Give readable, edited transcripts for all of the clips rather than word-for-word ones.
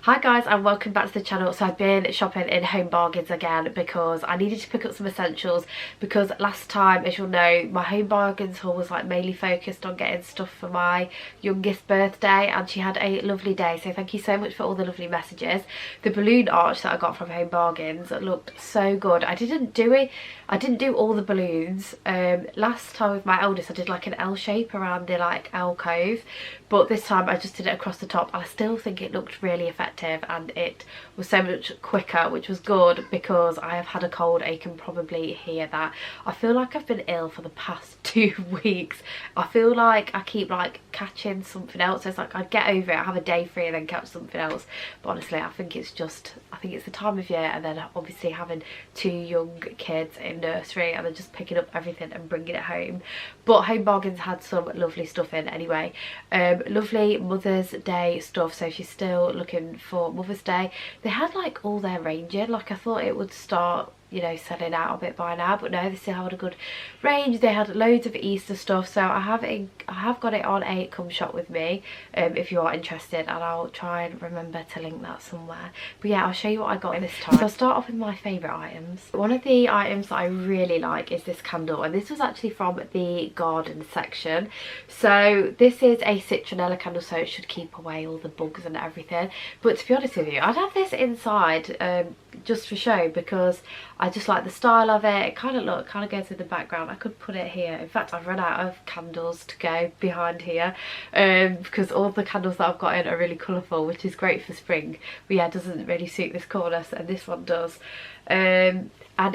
Hi guys, and welcome back to the channel. So I've been shopping in Home Bargains again because I needed to pick up some essentials, because last time, as you'll know, my Home Bargains haul was like mainly focused on getting stuff for my youngest birthday, and she had a lovely day, so thank you so much for all the lovely messages. The balloon arch that I got from Home Bargains looked so good. I didn't do all the balloons. Last time with my eldest I did like an L shape around the like alcove, but this time I just did it across the top, and I still think it looked really effective and it was so much quicker, which was good because I have had a cold. You can probably hear that. I feel like I've been ill for the past 2 weeks. I feel like I keep like catching something else. So it's like I'd get over it, I have a day free and then catch something else, but honestly I think it's the time of year, and then obviously having 2 young kids in nursery and then just picking up everything and bringing it home. But Home Bargains had some lovely stuff in anyway. Lovely Mother's Day stuff, so if you're still looking for Mother's Day, they had like all their range in. Like I thought it would start, you know, selling out a bit by now, but no, they still had a good range. They had loads of Easter stuff, so I have got it on a come shop with me if you are interested, and I'll try and remember to link that somewhere. But yeah, I'll show you what I got in this time. So I'll start off with my favourite items. One of the items that I really like is this candle, and this was actually from the garden section. So this is a citronella candle, so it should keep away all the bugs and everything. But to be honest with you, I'd have this inside just for show, because I just like the style of it. It kind of goes with the background. I could put it here. In fact, I've run out of candles to go behind here because all the candles that I've got in are really colourful, which is great for spring, but yeah, it doesn't really suit this corner, and this one does. And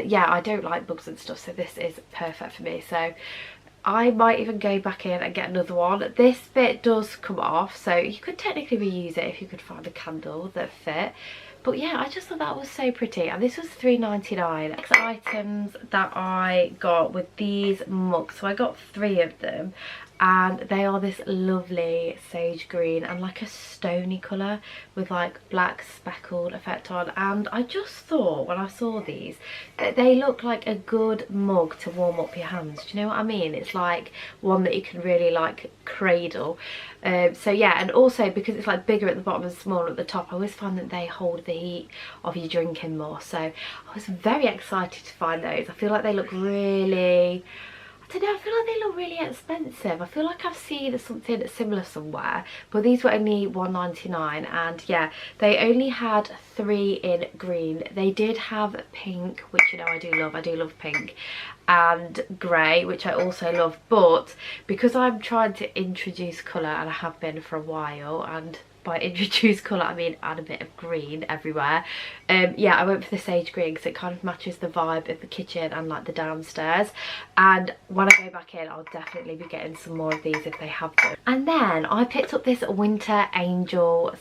yeah, I don't like bugs and stuff, so this is perfect for me. So I might even go back in and get another one. This bit does come off, so you could technically reuse it if you could find a candle that fit. But yeah, I just thought that was so pretty, and this was £3.99. Next items that I got with these mugs, so I got 3 of them, and they are this lovely sage green and like a stony colour with like black speckled effect on. And I just thought when I saw these, they look like a good mug to warm up your hands. Do you know what I mean? It's like one that you can really like cradle. So yeah, and also because it's like bigger at the bottom and smaller at the top, I always find that they hold the heat of your drinking more. So I was very excited to find those. I feel like they look really, I don't know, I feel like they look really expensive. I feel like I've seen something similar somewhere, but these were only £1.99, and yeah, they only had 3 in green. They did have pink, which you know I do love pink, and grey, which I also love, but because I'm trying to introduce colour, and I have been for a while, and by introduce colour I mean add a bit of green everywhere, yeah, I went for the sage green because it kind of matches the vibe of the kitchen and like the downstairs. And when I go back in, I'll definitely be getting some more of these if they have them. And then I picked up this Winter Angel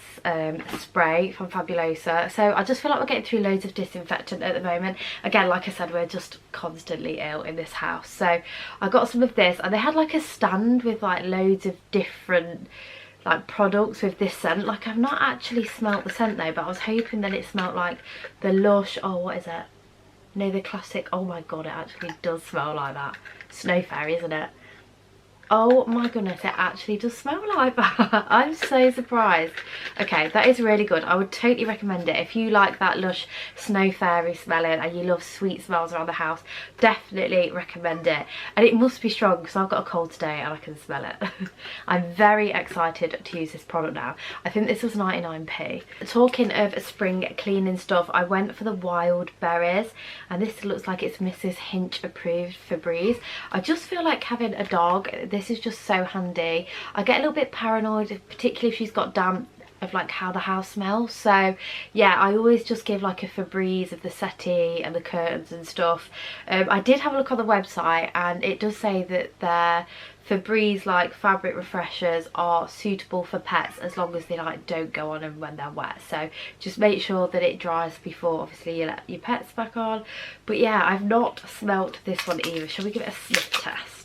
spray from Fabulosa. So I just feel like we're getting through loads of disinfectant at the moment. Again, like I said, we're just constantly ill in this house, so I got some of this, and they had like a stand with like loads of different like products with this scent. Like I've not actually smelt the scent though, but I was hoping that it smelled like the Lush, oh what is it, no, the classic, oh my god, it actually does smell like that, Snow Fairy, isn't it? Oh my goodness, it actually does smell like that. I'm so surprised. Okay, that is really good. I would totally recommend it. If you like that Lush Snow Fairy smelling and you love sweet smells around the house, definitely recommend it. And it must be strong because I've got a cold today and I can smell it. I'm very excited to use this product now. I think this was 99p. Talking of spring cleaning stuff, I went for the Wild Berries, and this looks like it's Mrs. Hinch approved Febreze. I just feel like having a dog, this is just so handy. I get a little bit paranoid, particularly if she's got damp, of like how the house smells. So yeah, I always just give like a Febreze of the settee and the curtains and stuff. I did have a look on the website, and it does say that their Febreze like fabric refreshers are suitable for pets as long as they like don't go on them when they're wet. So just make sure that it dries before obviously you let your pets back on. But yeah, I've not smelt this one either. Shall we give it a sniff test?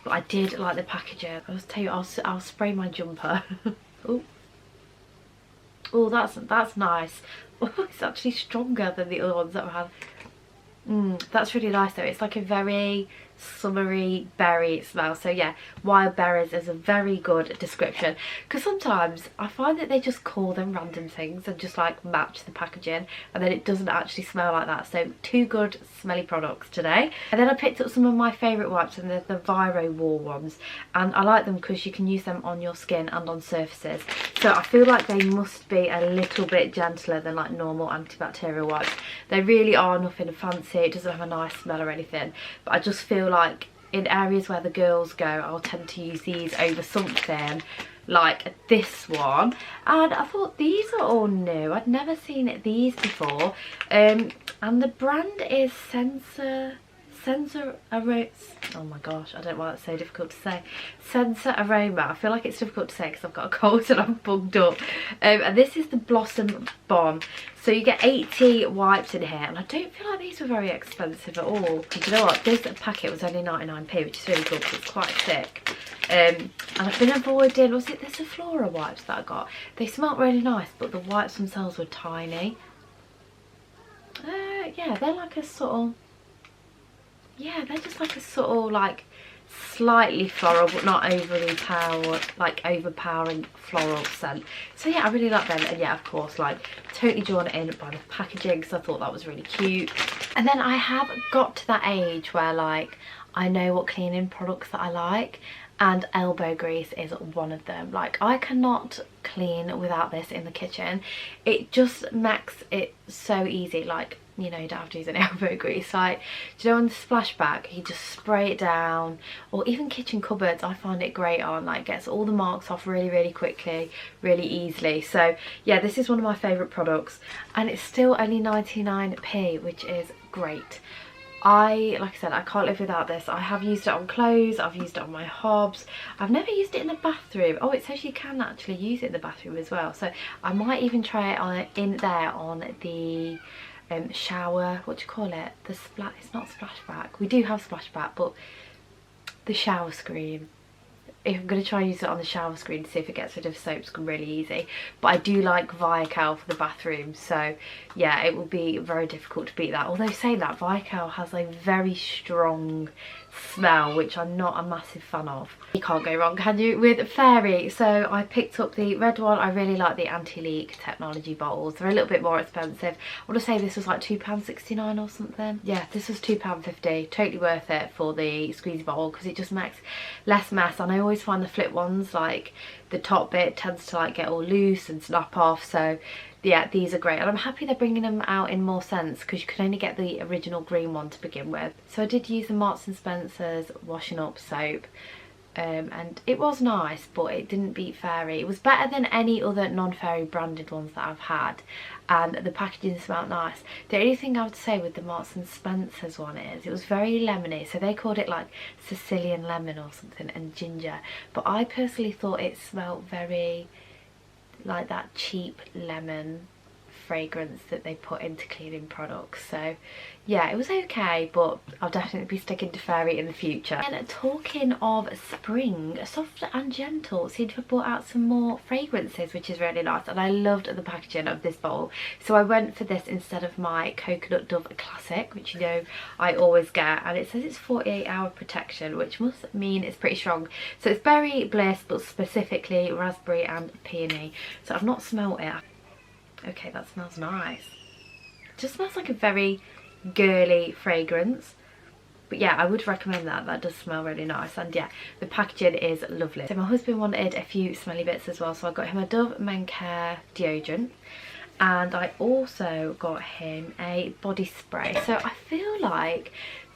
But I did like the packaging. I'll tell you, I'll spray my jumper. Oh, that's nice. Oh, it's actually stronger than the other ones that I've had. That's really nice though. It's like a very summery berry smell. So yeah, wild berries is a very good description, because sometimes I find that they just call them random things and just like match the packaging, and then it doesn't actually smell like that. So 2 good smelly products today. And then I picked up some of my favourite wipes, and they're the Viro Wall ones, and I like them because you can use them on your skin and on surfaces. So I feel like they must be a little bit gentler than like normal antibacterial wipes. They really are nothing fancy, it doesn't have a nice smell or anything, but I just feel like in areas where the girls go, I'll tend to use these over something like this one. And I thought these are all new, I'd never seen these before, and the brand is Sensor Aroma. Oh my gosh, I don't know why that's so difficult to say. Sensor Aroma. I feel like it's difficult to say because I've got a cold and I'm bugged up. And this is the Blossom Bomb. So you get 80 wipes in here, and I don't feel like these were very expensive at all. And you know what? This packet was only 99p, which is really good because it's quite thick. And I've been avoiding, was it the Sephora wipes that I got? They smelled really nice, but the wipes themselves were tiny. Yeah, they're like a sort of, yeah, they're just like a sort of like slightly floral, but not overly overpowering floral scent. So yeah, I really like them. And yeah, of course, like totally drawn in by the packaging, because I thought that was really cute. And then I have got to that age where like I know what cleaning products that I like, and elbow grease is one of them. Like I cannot clean without this in the kitchen. It just makes it so easy. Like, you know, you don't have to use an elbow grease. Like, do you know, on the splashback you just spray it down, or even kitchen cupboards I find it great on. Like, gets all the marks off really quickly, really easily. So yeah, this is one of my favourite products, and it's still only 99p, which is great. Like I said, I can't live without this. I have used it on clothes, I've used it on my hobs. I've never used it in the bathroom. Oh, it says you can actually use it in the bathroom as well. So I might even try it on in there on the shower, what do you call it? The splash, it's not splashback. We do have splashback, but the shower screen. If I'm going to try and use it on the shower screen to see if it gets rid of soap scum really easy. But I do like Viacal for the bathroom, so yeah, it will be very difficult to beat that. Although saying that, Viacal has a very strong smell, which I'm not a massive fan of. You can't go wrong, can you, with Fairy? So I picked up the red one. I really like the anti-leak technology bottles. They're a little bit more expensive. I want to say this was like £2.69 or something. Yeah, this was £2.50. Totally worth it for the squeezy bottle, because it just makes less mess. And I always find the flip ones, like the top bit tends to like get all loose and snap off. So yeah, these are great, and I'm happy they're bringing them out in more scents, because you can only get the original green one to begin with. So I did use the Marks and Spencer's washing up soap, and it was nice, but it didn't beat Fairy. It was better than any other non-Fairy branded ones that I've had, and the packaging smelled nice. The only thing I would say with the Marks and Spencer's one is it was very lemony, so they called it like Sicilian lemon or something, and ginger, but I personally thought it smelled very like that cheap lemon fragrance that they put into cleaning products. So yeah, it was okay, but I'll definitely be sticking to Fairy in the future. And talking of spring, Soft and Gentle seem to have brought out some more fragrances, which is really nice, and I loved the packaging of this bottle. So I went for this instead of my Coconut Dove Classic, which you know I always get, and it says it's 48-hour protection, which must mean it's pretty strong. So it's Berry Bliss, but specifically raspberry and peony. So I've not smelled it. Okay, that smells nice. It just smells like a very girly fragrance, but yeah, I would recommend that. That does smell really nice, and yeah, the packaging is lovely. So my husband wanted a few smelly bits as well, so I got him a Dove Men Care deodorant, and I also got him a body spray. So I feel like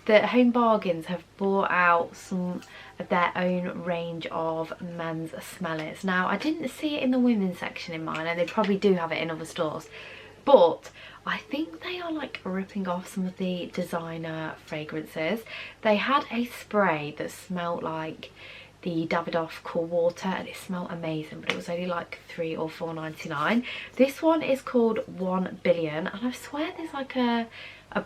the Home Bargains have brought out some of their own range of men's smellies. Now, I didn't see it in the women's section in mine, and they probably do have it in other stores, but I think they are like ripping off some of the designer fragrances. They had a spray that smelled like the Davidoff Cool Water, and it smelled amazing, but it was only like $3 or $4.99. This one is called 1 Billion, and I swear there's like a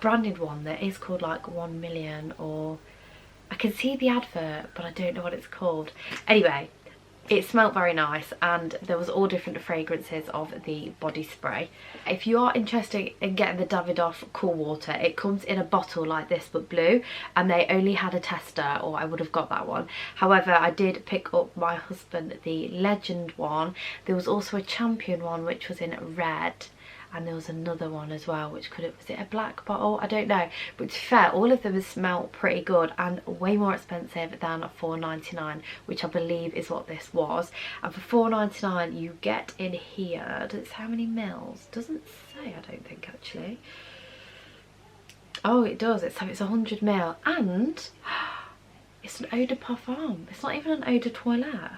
branded one that is called like 1 million, or I can see the advert but I don't know what it's called. Anyway, It smelled very nice, and there was all different fragrances of the body spray. If you are interested in getting the Davidoff Cool Water, it comes in a bottle like this but blue, and they only had a tester, or I would have got that one. However, I did pick up my husband the Legend one. There was also a Champion one which was in red, and there was another one as well which was it a black bottle? I don't know, but to be fair, all of them smell pretty good and way more expensive than £4.99, which I believe is what this was. And for £4.99 you get in here, does it say how many mils? Doesn't say, I don't think actually. Oh, it does. It's 100 ml, and it's an eau de parfum. It's not even an eau de toilette.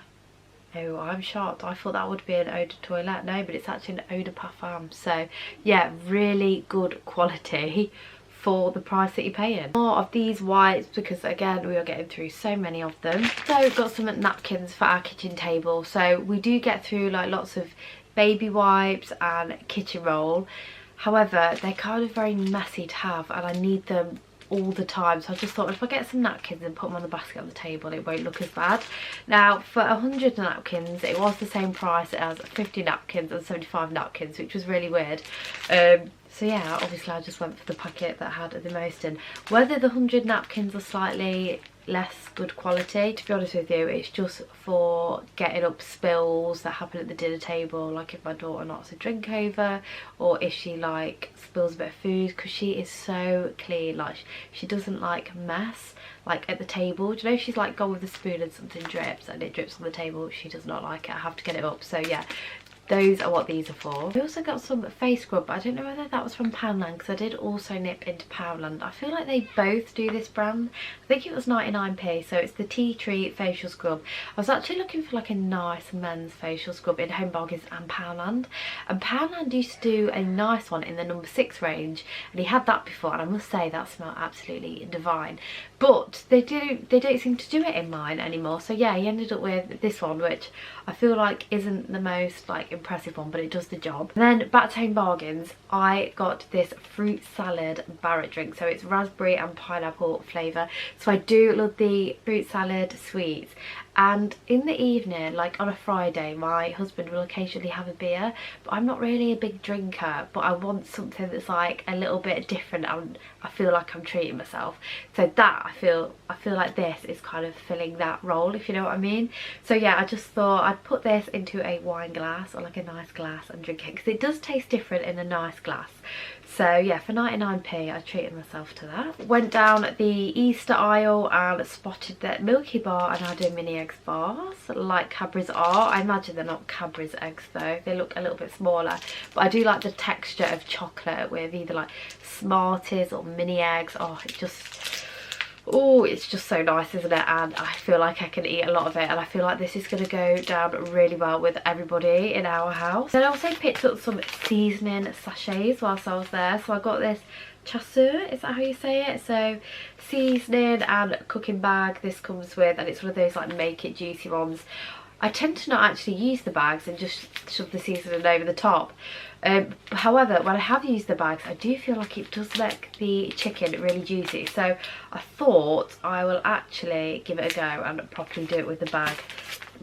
Oh, I'm shocked. I thought that would be an eau de toilette. No, but it's actually an eau de parfum. So yeah, really good quality for the price that you're paying. More of these wipes, because again we are getting through so many of them. So we've got some napkins for our kitchen table. So we do get through like lots of baby wipes and kitchen roll. However, they're kind of very messy to have, and I need them all the time, so I just thought if I get some napkins and put them on the basket on the table, it won't look as bad. Now for 100 napkins it was the same price as 50 napkins and 75 napkins, which was really weird. So yeah, obviously I just went for the packet that had the most in. Whether the 100 napkins are slightly less good quality, to be honest with you, it's just for getting up spills that happen at the dinner table, like if my daughter knocks a drink over, or if she like spills a bit of food, because she is so clean. Like she doesn't like mess like at the table. Do you know, she's like gone with a spoon and something drips and it drips on the table, she does not like it. I have to get it up. So yeah, those are what these are for. I also got some face scrub, but I don't know whether that was from Poundland, because I did also nip into Poundland. I feel like they both do this brand. I think it was 99p, so it's the Tea Tree facial scrub. I was actually looking for like a nice men's facial scrub in Home Bargains and Poundland, and Poundland used to do a nice one in the number 6 range, and he had that before, and I must say that smelled absolutely divine. But they don't seem to do it in mine anymore. So yeah, he ended up with this one, which I feel like isn't the most like impressive one, but it does the job. And then back to Home Bargains, I got this fruit salad Barrett drink. So it's raspberry and pineapple flavour. So I do love the fruit salad sweets. And in the evening, like on a Friday, my husband will occasionally have a beer, but I'm not really a big drinker, but I want something that's like a little bit different, and I feel like I'm treating myself. So that I feel like this is kind of filling that role, if you know what I mean. So yeah, I just thought I'd put this into a wine glass, or like a nice glass, and drink it, because it does taste different in a nice glass. So yeah, for 99p I treated myself to that. Went down the Easter aisle and spotted that Milky Bar and I do mini eggs bars like Cadbury's are. I imagine they're not Cadbury's eggs though, they look a little bit smaller, but I do like the texture of chocolate with either like Smarties or mini eggs. Oh, it's just so nice, isn't it? And I feel like I can eat a lot of it, and I feel like this is going to go down really well with everybody in our house. Then I also picked up some seasoning sachets whilst I was there. So I got this chasseur, is that how you say it? So seasoning and cooking bag this comes with, and it's one of those like make it juicy ones. I tend to not actually use the bags and just shove the seasoning over the top. However, when I have used the bags, I do feel like it does make the chicken really juicy. So I thought I will actually give it a go and properly do it with the bag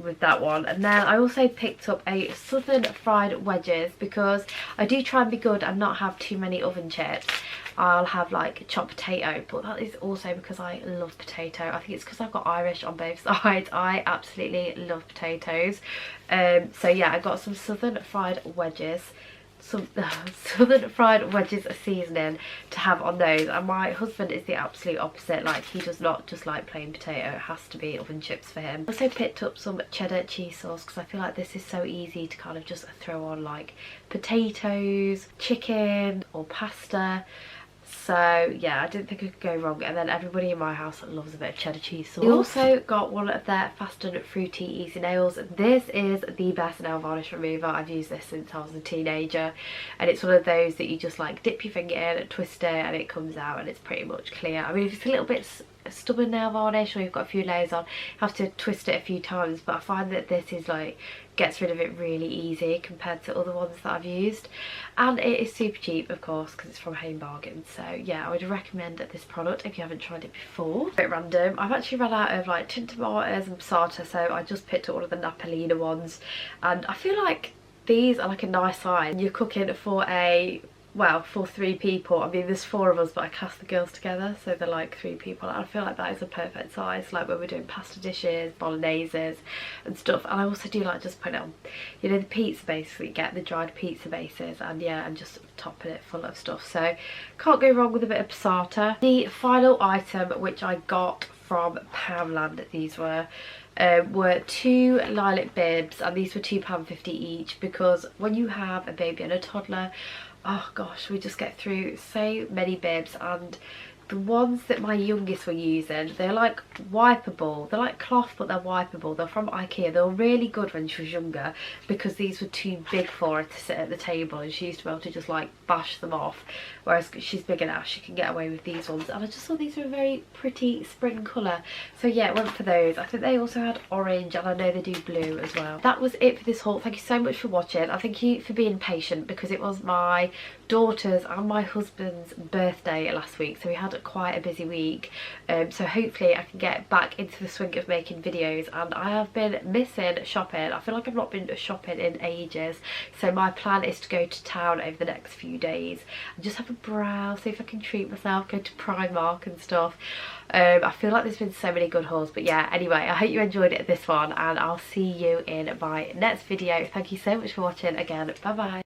with that one. And then I also picked up a southern fried wedges, because I do try and be good and not have too many oven chips. I'll have like chopped potato, but that is also because I love potato. I think it's because I've got Irish on both sides. I absolutely love potatoes. So yeah, I got some southern fried wedges, some southern fried wedges seasoning to have on those. And my husband is the absolute opposite. Like, he does not just like plain potato, it has to be oven chips for him. I also picked up some cheddar cheese sauce, because I feel like this is so easy to kind of just throw on like potatoes, chicken or pasta. So yeah, I didn't think I could go wrong. And then everybody in my house loves a bit of cheddar cheese sauce. We also got one of their Fast and Fruity Easy Nails. This is the best nail varnish remover. I've used this since I was a teenager, and it's one of those that you just like dip your finger in and twist it and it comes out and it's pretty much clear. I mean, if it's a little bit stubborn nail varnish or you've got a few layers on, you have to twist it a few times, but I find that this is like gets rid of it really easy compared to other ones that I've used, and it is super cheap of course because it's from Home Bargains. So yeah, I would recommend this product if you haven't tried it before. A bit random, I've actually run out of like tinted martyrs and passata, so I just picked up one of the Napolina ones, and I feel like these are like a nice size. You're cooking for for 3 people. I mean, there's 4 of us, but I cast the girls together, so they're like 3 people. I feel like that is a perfect size, like when we're doing pasta dishes, bologneses and stuff. And I also do like just putting it on, you know, the pizza base that you get, the dried pizza bases, and yeah, and just topping it full of stuff. So can't go wrong with a bit of passata. The final item which I got from Poundland, these were 2 lilac bibs, and these were £2.50 each, because when you have a baby and a toddler, oh gosh, we just get through so many bibs. And the ones that my youngest were using, they're like wipeable, they're like cloth but they're wipeable. They're from IKEA. They were really good when she was younger because these were too big for her to sit at the table, and she used to be able to just like bash them off, whereas she's bigger now, she can get away with these ones. And I just thought these were a very pretty spring colour, so yeah, went for those. I think they also had orange, and I know they do blue as well. That was it for this haul. Thank you so much for watching. I thank you for being patient because it was my daughter's and my husband's birthday last week, so we had quite a busy week, so hopefully I can get back into the swing of making videos. And I have been missing shopping. I feel like I've not been shopping in ages, so my plan is to go to town over the next few days and just have a browse, see if I can treat myself, go to Primark and stuff. I feel like there's been so many good hauls, but yeah, anyway, I hope you enjoyed this one, and I'll see you in my next video. Thank you so much for watching again. Bye bye.